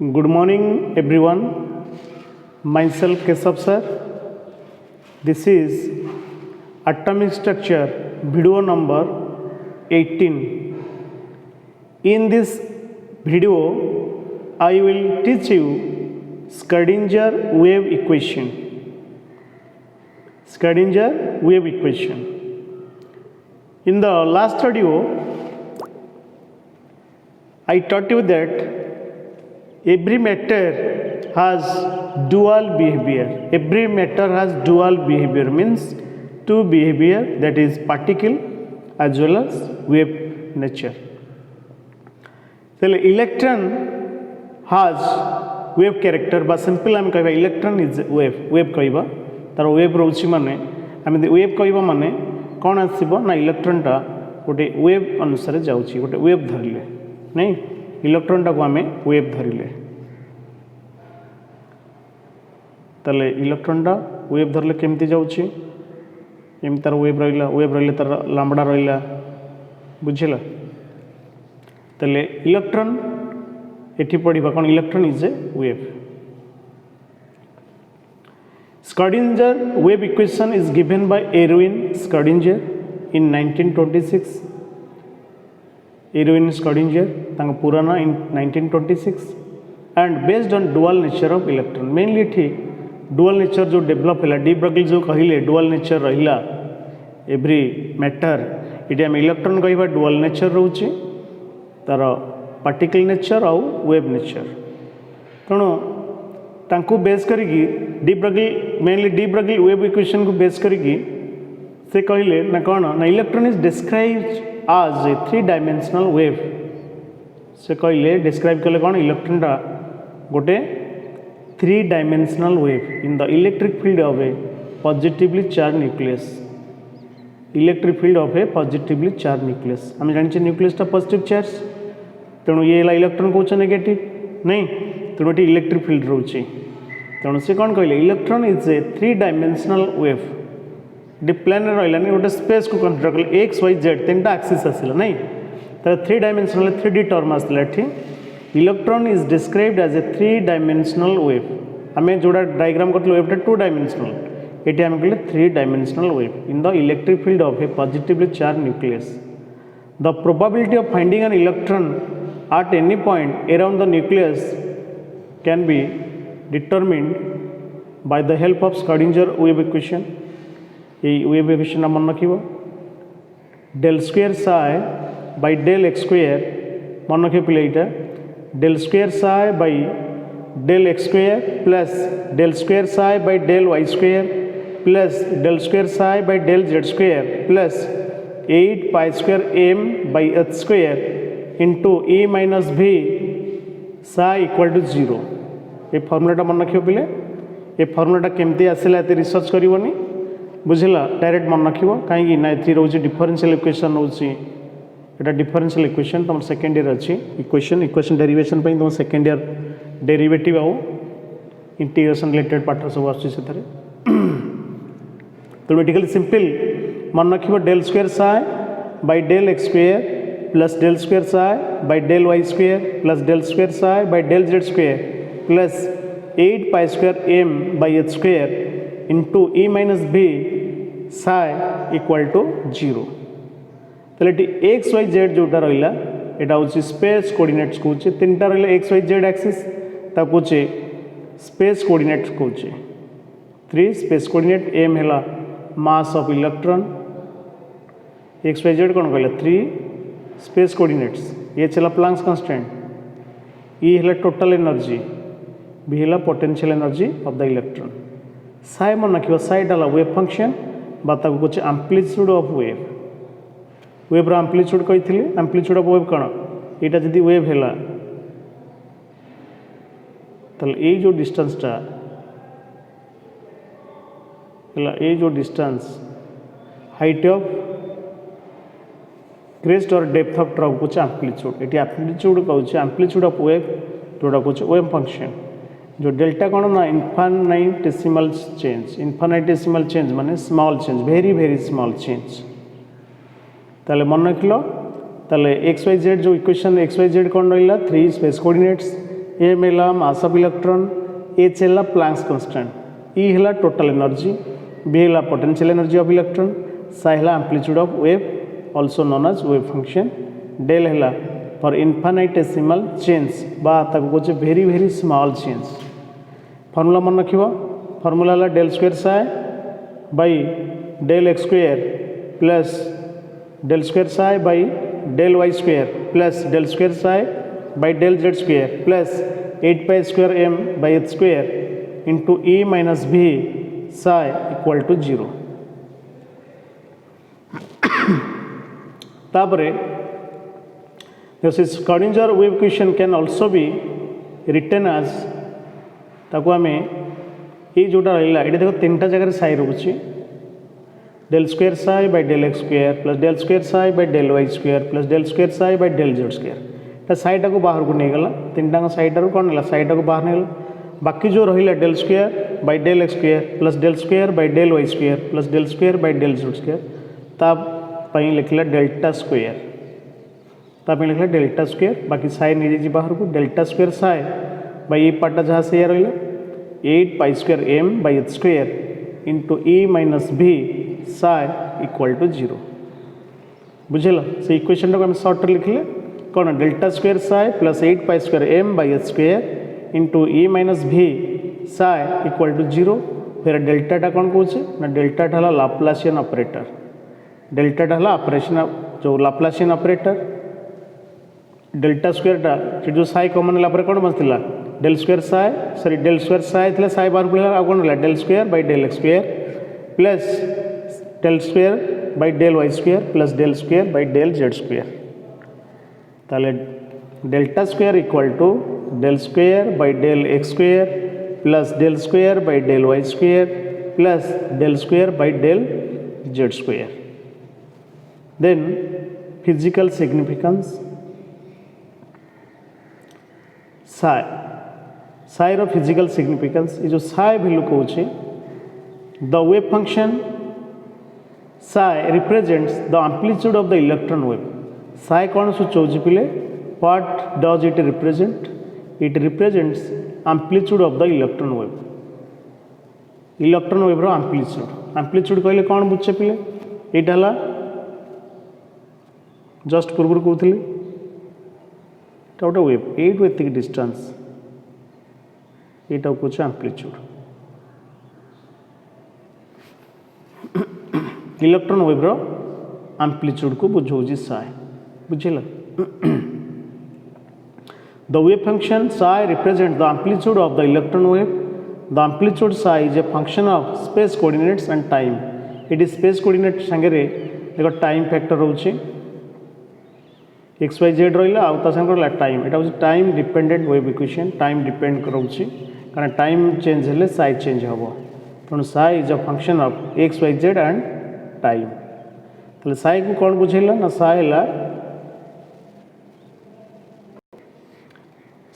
Good morning, everyone. Myself Keshav sir. This is atomic structure video number 18. In this video, I will teach you Schrödinger wave equation. Schrödinger wave equation. In the last video, I taught you that every matter has dual behavior. Every matter has dual behavior means two behavior, that is particle as well as wave nature. So electron has wave character, but simple आम कहबा electron is wave कहबा तार wave रोची माने आम wave कहबा माने कौन आसीबो ना इलेक्ट्रॉन टा गोटे वेव अनुसार जाउची गोटे वेव धरले नहीं इलेक्ट्रॉन टा को आम वेव धरले ताले इलेक्ट्रॉन टा वेव धरले केमती जाउची एम तार वेव रहिला तार लांबडा रहिला बुझिला ताले इलेक्ट्रॉन एठी पढ़िबा कोन electron is a wave. Schrödinger wave equation is given by Erwin Schrödinger in 1926. Erwin Schrödinger तांका पूरा ना in 1926 and based on dual nature of electron. Mainly ठीक dual nature जो develop हैला डी ब्रगल जो कहिले dual nature रहिला every matter इटी हम electron कहबा dual nature रहउची तार particle nature आउ wave nature तेणु तांको बेस करिकी de Broglie mainly de Broglie wave equation को बेस करिकी से कहले ना कौन ना electron is described as a 3 dimensional wave से कहले डिस्क्राइब कले कौन इलेक्ट्रॉन टा गोटे 3 dimensional wave in the electric field of a positively charge nucleus. Electric field of a positively charge nucleus आम जानी न्यूक्लियस टा पॉजिटिव चार्ज तेणु ये इलेक्ट्रॉन कौन नेगेटिव नहीं तेणु ये इलेक्ट्रिक फील्ड रोचे तेणु से कौन कहले electron is a 3 dimensional wave the plane रही गोटे स्पेस को कन्सिडर कले एक्स वाई जेड 3टा एक्सिस आसला नहीं तर 3 डायमेंशनल 3D टर्म आसला एठी electron is described as a 3 dimensional wave आम जोड़ा डायग्राम करते वेवटा 2 डायमेंशनल ये आम कहले 3 dimensional wave in the electric field of a positively charge nucleus. The probability of finding an electron at any point around the nucleus can be determined by the help of Schrödinger wave equation. ये wave equation मन रखिबो del square psi by del x square मन रखिबो पिले इटा del square psi by del x square plus del square psi by del y square plus del square psi by del z square plus 8 pi square m by h square into e minus v psi equal to 0. ये फर्मुलाटा मन रखियो पिले ये फर्मुलाटा केमती आसिला एते research करिवोनी बुझिला direct मन रखियो काहेकि ना एथि रोची डिफरेंशियल इक्वेशन होची एटा डिफरेंशियल इक्वेशन तुम सेकंड ईयर अछि इक्वेशन डेरिवेशन पई तुम सेकंड ईयर डेरिवेटिव आउ इंटीग्रेशन रिलेटेड पाठ सब आछि सेथरे थ्योरेटिकली सिंपल मन रखियो del square psi by del x square plus del square psi by del y square plus del square psi by del z square plus 8 pi square m by h square into e minus b psi equal to 0. तो ये x y z जोटा रहिला एटा होची space coordinates कोचे तीनटा रहिला x y z axis ता कोचे space coordinates कोचे 3 space coordinate m हैला mass of electron x y z कोन कहला 3 स्पेस कोऑर्डिनेट्स ये चला प्लांक्स कांस्टेंट ई हैला टोटल एनर्जी बी हैला potential energy of the electron. Psi मन रखियो साइ डाला वेव फंक्शन बाता को कुछ एम्पलीट्यूड ऑफ वेव रो एम्पलीट्यूड कहिथिले एम्पलीट्यूड ऑफ वेव कोन एटा जदी वेव हैला तले ए जो डिस्टेंस टा हैला ए जो डिस्टेंस हाइट ऑफ क्रेस्ट और डेप्थ ऑफ ट्रफ को एम्पलीट्यूड ये एम्पलीट्यूड कहूँ एम्पलीट्यूड ऑफ वेव जोड़ा कहूँ वेव फंक्शन जो डेल्टा कौन ना इनफाइनाइटेसिमल चेंज माने small change very very small change ताले मन रखिल ताले एक्स वाई जेड जो इक्वेशन एक्स वाई जेड कौन रहा 3 स्पेस कोऑर्डिनेट्स एम है मास ऑफ इलेक्ट्रॉन, एच है प्लैंक्स कांस्टेंट, ई है टोटल एनर्जी, बी है potential energy of electron, psi है amplitude of wave also known as wave function, del है for infinitesimal change बा कहे very very small change. Formula मन रख, formula है del square psi by del X square plus del square psi by del Y square plus del square psi by del Z square plus 8 pi square M by H square into E minus V psi equal to 0। तापरे स्क्रॉडिंजर wave equation can also be written as ताको आम ये जोटा रहा ये देखो 3टा जगह psi रोचे del square psi by del X square plus del square psi by del Y square plus del square psi by del Z square साईटा को बाहर को नहीं गला 3टा साईटार कौन है साईटा को बाहर नहीं गला बाकी जो रहा del square by del X square plus del square by del Y square plus del square by del Z square ताप लिखला डेल्टा स्क्वायर ताप लिखला डेल्टा स्क्वायर बाकी साई नहीं जाइए बाहर को डेल्टा स्क्वायर साई बाई ये पार्टा जहाँ से रहा 8 pi square M by H square into E minus V psi equal to 0 बुझेल से इक्वेशन को आम सर्ट लिखले कौन delta square psi plus 8 pi square M by H square into E minus V psi equal to 0। फिर डेल्टाटा कौन कौचे ना डेल्टाटा है लाप्लासियन ऑपरेटर, डेल्टाटा है ऑपरेशन जो लाप्लासियन ऑपरेटर, डेल्टा स्क्वायरटा जो साई कमन है कौन बचला del square psi sorry del square psi थे साई बाहर पड़ा कौन है del square by del X square plus del square by del Y square plus del square by del Z square ताले delta square equal to del square by del X square plus del square by del Y square plus del square by del Z square. Then physical significance psi psi रो physical significance ये जो psi value कौचे the wave function psi represents the amplitude of the electron wave. Psi कौन सूचौची पिले what does it represent, it represents amplitude of the electron wave, electron wave रो amplitude, amplitude कहले कौन बुझे पिले यहाँ जस्ट पूर्व कहूली गोटे वेव एटू एतिक डिस्टेंस यहाँ कौच एम्पलीट्यूड, इलेक्ट्रॉन वेव रो एम्पलीट्यूड को बुझाऊँ साई बुझेल। The wave function psi represents the amplitude of the electron wave. The amplitude psi is a function of space coordinates and time. It is space coordinate संगे देखो time factor रोचे X Y Z रहा आउ संगे time यहाँ हूँ time dependent wave equation, time depend करोचे कारण टाइम चेंज हेले साई चेंज हम तेणु psi is a function of X Y Z and time. तो साई को कौन बुझेला ना साई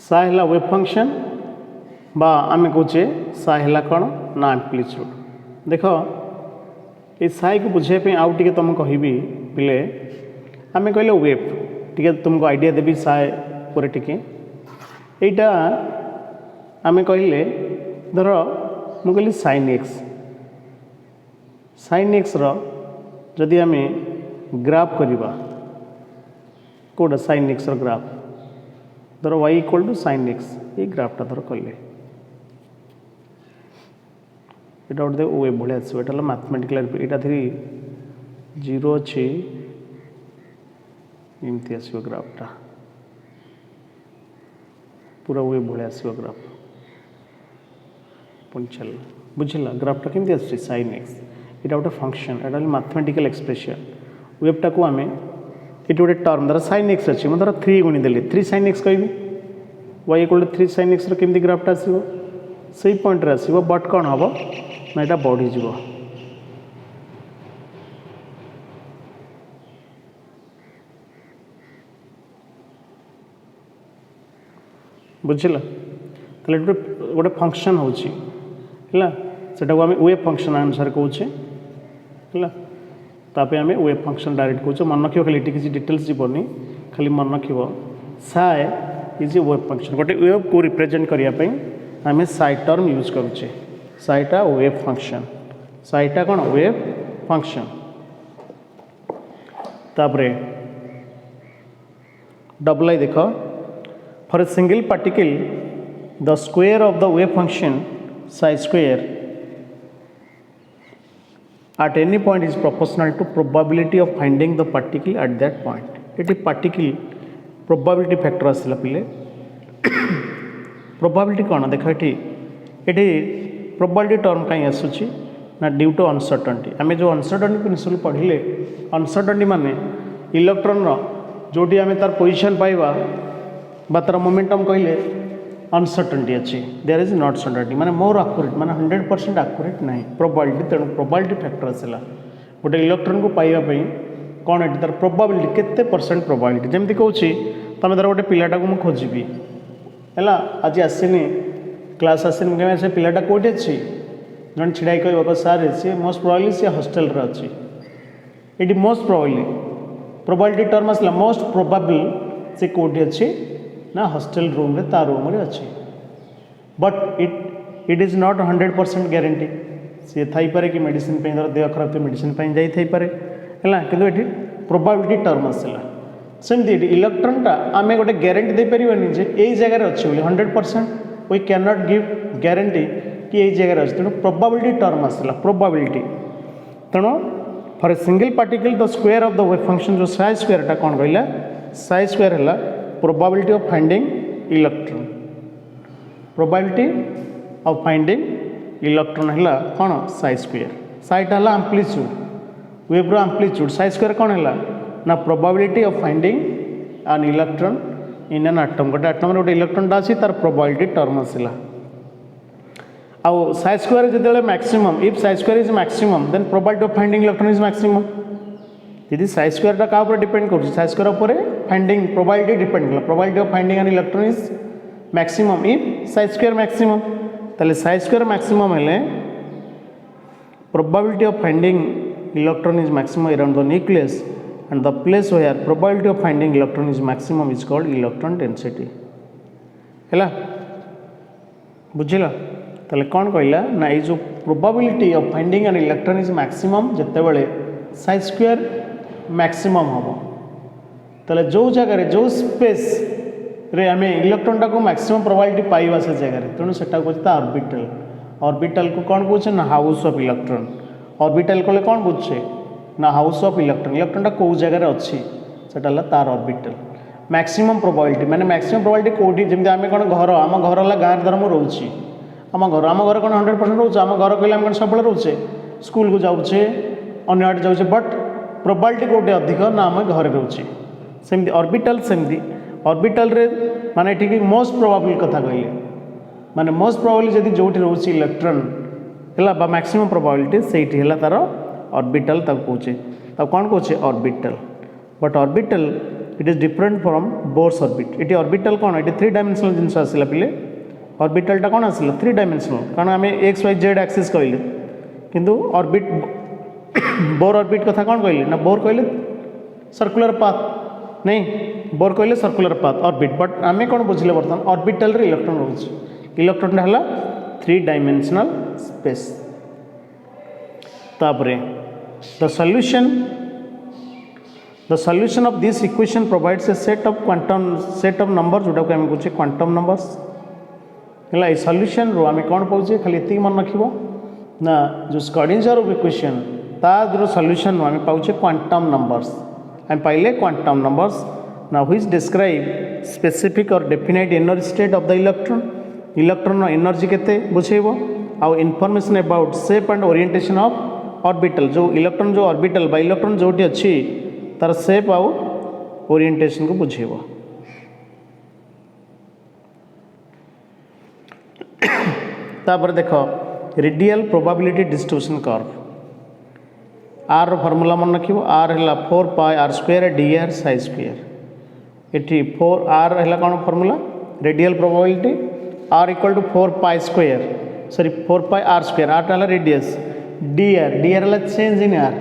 साई है वेव फंक्शन बा आम कहे साई है कौन ना एम्पलीट्यूड। देख ये साई को बुझाई आउ टे तुम कह पिले आम कहले वेव टी तुमको आइडिया देवी साई पर टिके यहाँ आम कहले धर मु कहली साइन एक्स रदि आम ग्राफ करवा कौटा साइन एक्स ग्राफ धर y equal to sine X ये ग्राफटा धर कले यहाँ गोटे वेव भाई आसो यहाँ मैथमेटिकल यहाँ थी 0 अच्छी एमती आसो ग्राफटा पूरा वेव भाई आसो ग्राफ चल बुझला ग्राफटा केमती आस साइन एक्स यहाँ गोटे फंक्शन यहाँ मैथमेटिकल एक्सप्रेशन वेवटा को आम ये गोटे टर्म धर साइन एक्स अच्छी धर 3 गुणीदेली 3 साइन एक्स कहि y equal to 3 sine X केमती ग्राफटा आसो से पॉइंट आसो बट कौन हम ना यहाँ बढ़ीज बुझला गोटे फंक्शन होची सेटा को आम वेव फंक्शन आंसर कौचे है ताप आम वेव फंक्शन डायरेक्ट कौचे मन रख खाली किसी डिटेल्स जीवनी खाली मन रख साए इज ए वेव फंक्शन गोटे वेव को रिप्रेजेंट करने आम साई टर्म यूज करुचे साईटा वेव फंक्शन साईटा कौन वेव फंक्शन तापरे डबल आई देख for a single particle the square of the wave function Sai square at any point is proportional to probability of finding the particle at that point. ये particle probability factor आसला पिले probability कौन देखा ये probability term कहीं आसुची ना due to uncertainty आमे जो uncertainty प्रिंसिपल पढ़िले uncertainty माने इलेक्ट्रॉन रो जोटी आमे तार पोजीशन पाइबा बा तार मोमेंटम कहले अनसर्टेनिटी अच्छी देयर इज नॉट सर्टेनिटी माने मोर आक्यूरेट माने 100% आक्यूरेट नहीं प्रोबेबिलिटी तेणु प्रोबेबिलिटी फैक्टर आसला गोटे इलेक्ट्रॉन को पाइबा पई कौन है तार प्रोबेबिलिटी केते परसेंट प्रोबेबिलिटी जेमती कहूची तुम धर गोटे पिलाटा को मु खोजिबी हैला आज आसीनी क्लास आसीनी मुझे से पिलाटा कोठी अछि जन छिड़ाई कहबो सर से मोस्ट प्रोबेबली से हॉस्टल रे अछि इट मोस्ट प्रोबेबिलिटी टर्म आसला मोस्ट प्रोबेबल से कोठी अछि ना हॉस्टल रूम रे ता रूम रे अच्छी but it is not 100% guarantee सी थी पारे कि मेडिसिन पे धर देह खराब तो मेडिसिन पे जाई थी पारे है कि प्रोबेबिलिटी टर्म आसला सेमती इलेक्ट्रॉनटा आम गोटे ग्यारंटी दे पारिबानी जे एई जगह अच्छी 100% we can not give guarantee कि एई जगह अच्छी तेणु प्रोबेबिलिटी टर्म आसला प्रोबेबिलिटी तेणु for a single particle the square of the wave function जो साई स्क्वायरटा कौन कहला साई स्क्वायर है probability of finding electron probability of finding electron है कौन साई स्क्वायर साईटा है आम्प्लीट्यूड वेव रो आम्प्लीट्यूड साई स्क्वायर कौन है ना probability of finding an electron in an atom गोटे आटम गोटे इलेक्ट्रॉन अच्छी तार probability टर्म आसला आउ साई स्क्वायर जो maximum if psi square is maximum then probability of finding electron is maximum यदि साई स्क्वायरटा क्या ऊपर डिपेंड कर साई स्क्वायर ऊपर फाइंडिंग प्रोबेबिलिटी डिपेंड कर probability of finding an electron is maximum if psi square maximum ताले psi square maximum हेले probability of finding electron is maximum around the nucleus and the place where probability of finding electron is maximum is called electron density है बुझिल ताले कौन कहला ना ये जो probability of finding an electron is maximum जिते बड़े साई स्क्वायर मैक्सिमम हम ताले जो जगह जो स्पेस रे आम इलेक्ट्रॉन टाक मैक्सिमम प्रोबेबिलिटी पाइबा से जगह तेणु से ऑर्बिटल ऑर्बिटल को कौन कहे ना हाउस ऑफ इलेक्ट्रॉन ऑर्बिटल कले कौन बुझे ना हाउस ऑफ इलेक्ट्रॉन इलेक्ट्रॉनटा कौ जगह अच्छी से तार ऑर्बिटल मैक्सिमम प्रोबेबिलिटी माने मैक्सिमम प्रोबेबिलिटी कौटी जमी आम कौन घर आम घर है गाँव धर मुझे रोचे आम घर कौन 100% रोचे आम घर कहले कौन सब रोचे स्कूल को जाऊे अन्य आड़े जाऊे बट प्रोबेबिलिटी कौटे अधिक ना आम घर रोचे सेमती ऑर्बिटल सेमती ऑर्बिटल रे माने ठीक मोस्ट प्रोबेबल कथा कहले माने मोस्ट प्रोबेबली जदि जोटी रोचे इलेक्ट्रॉन है मैक्सिमम प्रोबेबिलिटी से तार ऑर्बिटल तक कहे तब कौन कहे orbital but orbital it is different from Bohr's orbit ये ऑर्बिटल कौन ये 3 डायमेंशनल जिनस आसला पिले ऑर्बिटलटा कौन आसला 3 डायमेंशनल कारण आम एक्स वाई जेड एक्सिस कहले किंतु ऑर्बिट बोर ऑर्बिट कथा कौन कहले ना बोर कहले सर्कुलर पाथ नहीं बोर कहले सर्कुलर पाथ ऑर्बिट बट आम कौन बुझे बर्तमान ऑर्बिटल रे इलेक्ट्रॉन रोचे इलेक्ट्रॉन है 3 डायमेंशनल स्पेस तापरे the solution of this equation provides a set of number जोटा को आम कहे क्वांटम नंबर्स है सॉल्यूशन रो आम कौन पाचे खाली ये मन रख ना जो स्क्रोडिंगर इक्वेशन तार सॉल्यूशन आम पाचे क्वांटम नंबर्स आम पाइले क्वांटम नंबर्स ना व्हिच डिस्क्राइब स्पेसिफिक और definite energy state of the electron energy केते बुझेबो आउ information about shape and orientation of orbital जो इलेक्ट्रॉन जो ऑर्बिटल बा इलेक्ट्रॉन जोटी अच्छी तार शेप आउ ओरिएंटेशन को बुझेबो तापर देख radial probability distribution curve R formula मन रख आर है 4 pi R square D R psi square ये 4 आर है कौन formula radial probability are equal to 4 pi square sorry 4 pi R square R है रेडियस डी आर है change in R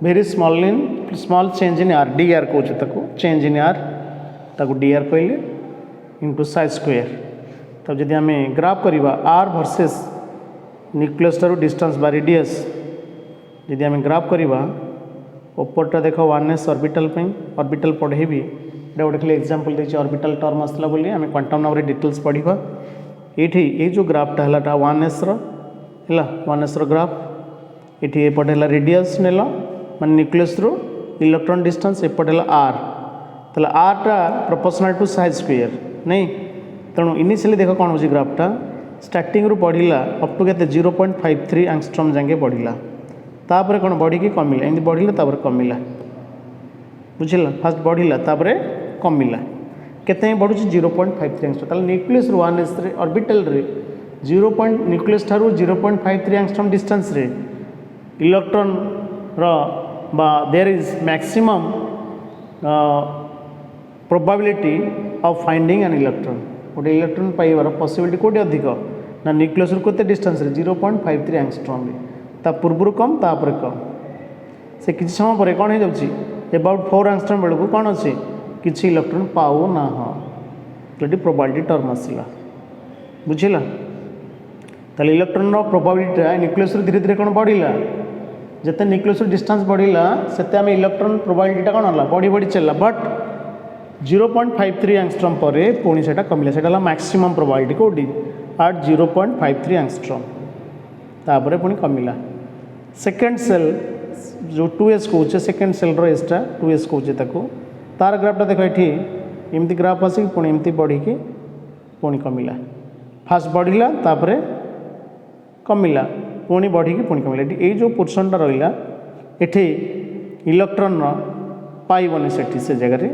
very small change in R D R कहे change in R ताको D R कहले into psi square. तब जदि आम graph करवा R versus nucleus ठारू डिस्टेंस बा रेडियस जदि आम ग्राफ करवा ऊपरटा देख 1s ऑर्बिटल पढ़ेबी गोटे खाली एग्जांपल देखिए ऑर्बिटल टर्म आसला बोली आम क्वांटम नंबर डिटेल्स पढ़ा ये जो ग्राफटा है 1s है 1s ग्राफ ये एपटे है रेडियस नेल मान न्यूक्लियस रू इलेक्ट्रॉन डिस्टेंस एपटे है आर ताले आर टा प्रोपोर्शनल टू साइज स्क्वायर नहीं तेणु इनिशियली देख कौन हो ग्राफटा स्टार्टिंग रू बढ़ला अप टू के 0.53 एंगस्ट्रॉम जाके बढ़ला तापर कौन बढ़ी कमिला एमती बढ़ला तापर कमिला बुझिला फास्ट बढ़ला तापर कमिला केते बढ़ुची 0.53 एंगस्ट्रॉम ताले न्यूक्लियस रू 1s रे ऑर्बिटल रे 0. न्यूक्लियस ठारू 0.53 एंगस्ट्रॉम डिस्टेंस रे इलेक्ट्रॉन रो बा there is maximum probability of finding an electron गोटे इलेक्ट्रॉन पाइबार पॉसिबिलिटी कोटी अधिक ना न्यूक्लियस रू केते डिस्टेंस रे 0.53 एंगस्ट्रॉम रे ता पूर्व कम तापर कम से किसी समय पर कौन हो जाउची अबाउट 4 एंगस्ट्रॉम बेलू कौन अच्छे किसी इलेक्ट्रॉन पाऊ ना जो प्रोबेबिलिटी टर्म आसला बुझिला ताले इलेक्ट्रॉन रो प्रोबेबिलिटी न्यूक्लियस रू धीरे धीरे कौन बढ़िला जिते न्यूक्लियस रू डिस्टेंस बढ़िला सेते आम इलेक्ट्रॉन प्रोबेबिलिटी कौन है बढ़ी बढ़ी चलला बट 0.53 एंगस्ट्रॉम पर पुणी से कमिला से मैक्सिमम प्रोबेबिलिटी कोडी एट 0.53 एंगस्ट्रॉम तापर पुणी कमिला सेकेंड सेल जो 2s कहे सेकेंड सेल एसटा 2s कहे तार ग्राफटा देख ये एमती ग्राफ आसिक पुणी एमती बढ़ी पुणी कमिला फास्ट बढ़िला तापर कमिला पुणी बढ़ी पुणी कमिला ये जो पोर्शनटा रहा ये इलेक्ट्रॉन पाइबनी से जगह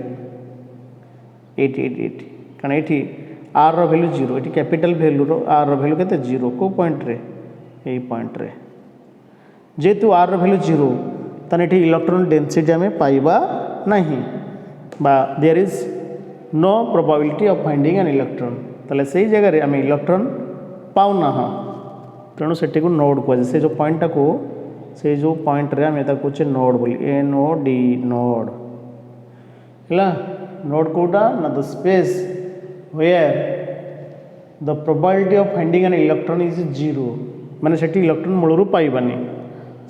एटी कारण ये आर वैल्यू 0 ये कैपिटल वैल्यू आर वैल्यू के 0 को पॉइंट रे यही पॉइंट रे जेहेतु आर वैल्यू 0 ताने ये इलेक्ट्रॉन डेंसिटी आम पाइबा नहीं बा there is no probability of finding an electron ताले से जगह आम इलेक्ट्रॉन पाऊना तेणु से नोड कहुए से जो पॉइंटा को से जो पॉइंट रे आम कहे नोड बोली NOD नोड है नोड कोटा ना the space where the probability of finding an electron is 0 माने सेठी इलेक्ट्रॉन मूलरू पाइबानी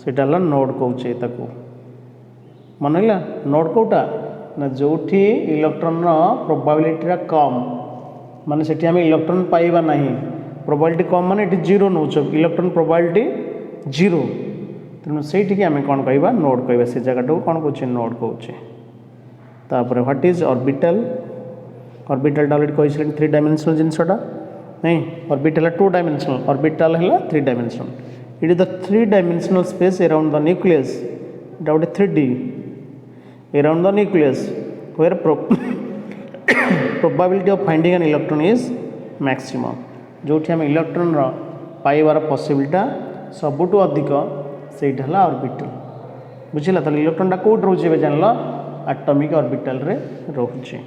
सेटा ला नोड कहूचे ताको मन है नोड कोटा ना जोठी इलेक्ट्रॉन प्रोबेबिलिटी कम माने सेठी आम इलेक्ट्रॉन पाइबा नहीं प्रोबेबिलिटी कम माने ये 0 नौ इलेक्ट्रॉन प्रोबेबिलिटी 0 तेणु से आम कौन कहवा नोड कहवा से जगह कौन कहे नोड कहे तापर what is orbital orbital already कही 3 डायमेंशनल जिनसटा नहीं ऑर्बिटल 2 डायमेंशनल ऑर्बिटल है 3 dimensional it is the 3 dimensional space around the nucleus गोटे 3D around the nucleus where probability of finding an electron is maximum जो आम electron पाइबार possibility सबुठू अधिक सेटा है ऑर्बिटल बुझिला तो इलेक्ट्रॉनटा कौट रोचे जानल एटॉमिक ऑर्बिटल रे रोचे।